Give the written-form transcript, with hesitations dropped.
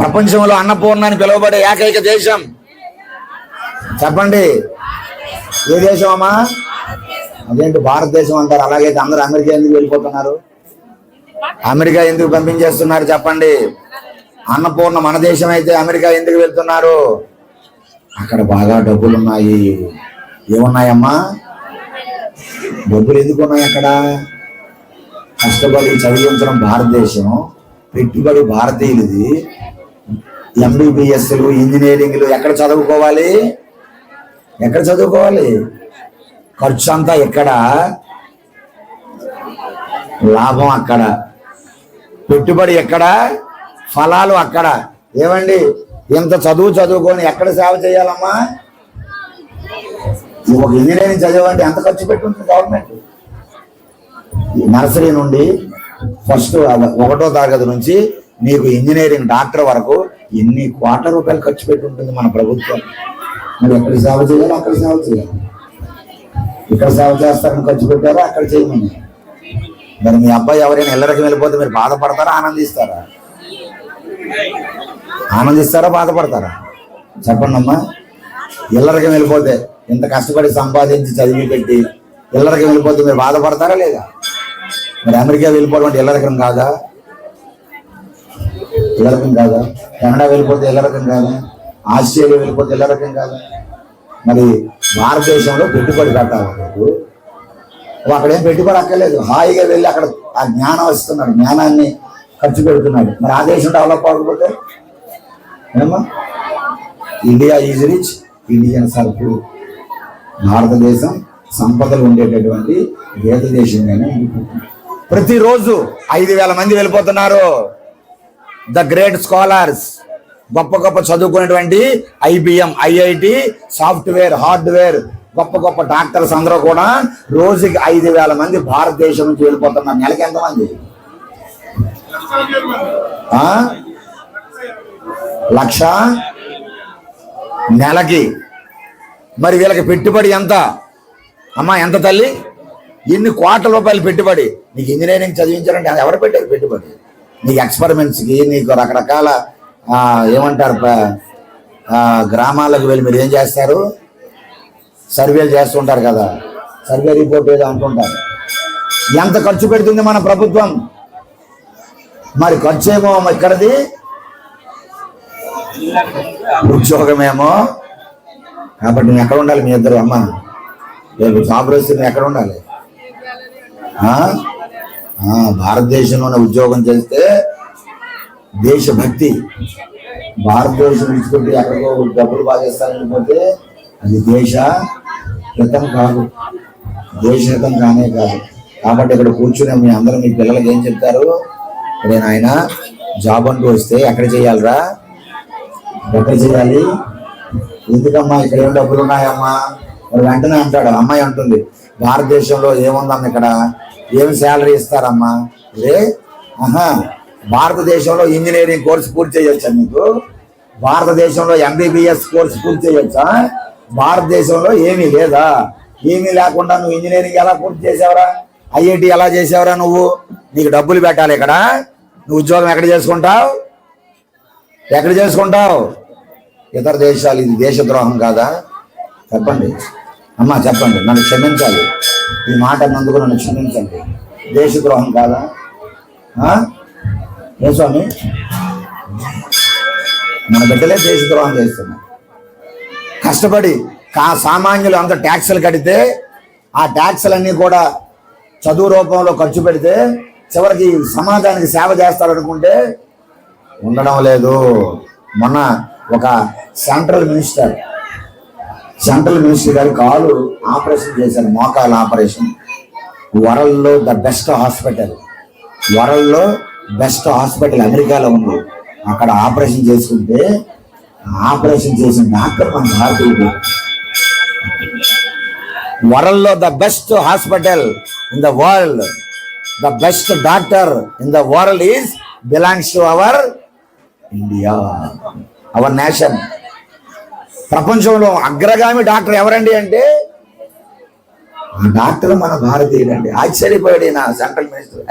ప్రపంచంలో అన్నపూర్ణ అని పిలువబడే ఏకైక దేశం చెప్పండి, ఏ దేశం అమ్మా? అదేంటి భారతదేశం అంటారు. అలాగైతే అందరూ అమెరికా ఎందుకు వెళ్ళిపోతున్నారు? అమెరికా ఎందుకు పంపించేస్తున్నారు చెప్పండి? అన్నపూర్ణ మన దేశం అయితే అమెరికా ఎందుకు వెళ్తున్నారు? అక్కడ బాగా డబ్బులు ఉన్నాయి. ఏమున్నాయమ్మా? డబ్బులు ఎందుకు ఉన్నాయి అక్కడ? కష్టపడి చదివించడం భారతదేశం, పెట్టుబడి భారతీయులది. ఎంబీబీఎస్లు, ఇంజనీరింగ్లు ఎక్కడ చదువుకోవాలి? ఎక్కడ చదువుకోవాలి? ఖర్చు అంతా ఎక్కడ, లాభం అక్కడ, పెట్టుబడి ఎక్కడ, ఫలాలు అక్కడ. ఏమండి, ఇంత చదువుకొని ఎక్కడ సేవ చేయాలమ్మా? ఒక ఇంజనీరింగ్ చదివండి, ఎంత ఖర్చు పెట్టుంటుంది గవర్నమెంట్? నర్సరీ నుండి ఫస్ట్ 1వ తరగతి నుంచి నీకు ఇంజనీరింగ్ డాక్టర్ వరకు ఎన్ని కోట్ల రూపాయలు ఖర్చు పెట్టి ఉంటుంది మన ప్రభుత్వం. మరి ఎక్కడ సేవ చేయాలో అక్కడ సేవ చేయాలి. ఇక్కడ సేవ చేస్తారని ఖర్చు పెట్టారో అక్కడ చేయమని. మరి మీ అబ్బాయి ఎవరైనా ఇళ్ళకి వెళ్ళిపోతే మీరు బాధపడతారా, ఆనందిస్తారా? ఆనందిస్తారా, బాధపడతారా? చెప్పండి అమ్మా. ఇళ్ళకి వెళ్ళిపోతే, ఇంత కష్టపడి సంపాదించి చదివి పెట్టి ఇళ్ళకి వెళ్ళిపోతే మీరు బాధపడతారా లేదా? మరి అమెరికా వెళ్ళిపోవడం అంటే ఇళ్ళరకం కాదా? ఇళ్ళరకం కాదా? కెనడా వెళ్ళిపోతే ఇళ్ళరకం కాదా? ఆస్ట్రేలియా వెళ్ళిపోతే ఇళ్ళరకం కాదా? మరి భారతదేశంలో పెట్టుబడి పెట్టాలి. అక్కడేం పెట్టుబడి అక్కర్లేదు, హాయిగా వెళ్ళి అక్కడ ఆ జ్ఞానం వస్తున్నాడు, జ్ఞానాన్ని ఖర్చు పెడుతున్నాడు. మరి ఆ దేశం డెవలప్ అవ్వకపోతే ఏమమ్మా? ఇండియా ఈజ్ రిచ్, ఇండియన్ సరుకు. భారతదేశం సంపదలు ఉండేటటువంటి వేద దేశంగానే ఉండిపోతుంది. ప్రతిరోజు 5,000 మంది వెళ్ళిపోతున్నారు. ద గ్రేట్ స్కాలర్స్, గొప్ప గొప్ప చదువుకునేటువంటి IBM, IIT, సాఫ్ట్వేర్, హార్డ్వేర్, గొప్ప గొప్ప డాక్టర్స్ అందరూ కూడా రోజుకి 5,000 మంది భారతదేశం నుంచి వెళ్ళిపోతున్నారు. నెలకి ఎంతమంది? 1,00,000 నెలకి. మరి వీళ్ళకి పెట్టుబడి ఎంత అమ్మా? ఎంత తల్లి? ఎన్ని కోట్ల రూపాయలు పెట్టుబడి. నీకు ఇంజనీరింగ్ చదివించాలంటే ఎవరు పెట్టారు పెట్టుబడి? నీకు ఎక్స్పెరిమెంట్స్కి, నీకు రకరకాల ఏమంటారు, గ్రామాలకు వెళ్ళి మీరు ఏం చేస్తారు? సర్వేలు చేస్తుంటారు కదా, సర్వే రిపోర్ట్ ఏదో అంటుంటారు. ఎంత ఖర్చు పెడుతుంది మన ప్రభుత్వం? మరి ఖర్చు ఏమో ఇక్కడది, ఉద్యోగమేమో. కాబట్టి నువ్వు ఎక్కడ ఉండాలి? మీ ఇద్దరు అమ్మ రేపు జాబ్ వస్తే నువ్వు ఎక్కడ ఉండాలి? భారతదేశంలోనే ఉద్యోగం చేస్తే దేశభక్తి. భారతదేశం విడిచిపెట్టి ఎక్కడికో డబ్బులు బాగేస్తానని పోతే అది దేశ హితం కాదు, దేశహితం కానే కాదు. కాబట్టి ఇక్కడ కూర్చుని మీ అందరూ మీ పిల్లలకి ఏం చెప్తారు? నేను ఆయన జాబ్ అంటూ వస్తే ఎక్కడ చేయాలిరా? ఎక్కడ చేయాలి? ఎందుకమ్మా ఇక్కడ ఏం డబ్బులు ఉన్నాయమ్మా? మరి వెంటనే అంటాడు, అమ్మాయి అంటుంది, భారతదేశంలో ఏముందమ్మా, ఇక్కడ ఏం శాలరీ ఇస్తారమ్మా? భారతదేశంలో ఇంజనీరింగ్ కోర్సు పూర్తి చేయొచ్చా నీకు? భారతదేశంలో MBBS కోర్సు పూర్తి చేయొచ్చా? భారతదేశంలో ఏమీ లేదా? ఏమీ లేకుండా నువ్వు ఇంజనీరింగ్ ఎలా పూర్తి చేసావురా? IIT ఎలా చేసావురా నువ్వు? నీకు డబ్బులు పెట్టాలి ఇక్కడ. నువ్వు ఉద్యోగం ఎక్కడ చేసుకుంటావు? ఎక్కడ చేసుకుంటావు? ఇతర దేశాలు. ఇది దేశద్రోహం కాదా? చెప్పండి అమ్మా, చెప్పండి. నన్ను క్షమించాలి, ఈ మాట అన్నందుకు నన్ను క్షమించండి. దేశద్రోహం కాదా? ఏ స్వామి, మన బిడ్డలే దేశద్రోహం చేస్తున్నారు. కష్టపడి సామాన్యులు అంత ట్యాక్సులు కడితే ఆ ట్యాక్సులన్నీ కూడా చదువు రూపంలో ఖర్చు పెడితే చివరికి సమాజానికి సేవ చేస్తారనుకుంటే ఉండడం లేదు. మొన్న ఒక సెంట్రల్ మినిస్టర్ గారి కాలు ఆపరేషన్ చేశారు, మోకాలు ఆపరేషన్. వరల్డ్లో ద బెస్ట్ హాస్పిటల్ అమెరికాలో ఉంది. అక్కడ ఆపరేషన్ చేసుకుంటే ఆపరేషన్ చేసిన డాక్టర్ మన భారతీయుడు. వరల్డ్లో the best hospital in the world, the best doctor in the world is belongs to our India, our nation. ప్రపంచంలో అగ్రగామి డాక్టర్ ఎవరండి అంటే ఆ డాక్టర్ మన భారతీయుడు అండి. ఆశ్చర్యపోయాడు నా సెంట్రల్ మినిస్టర్.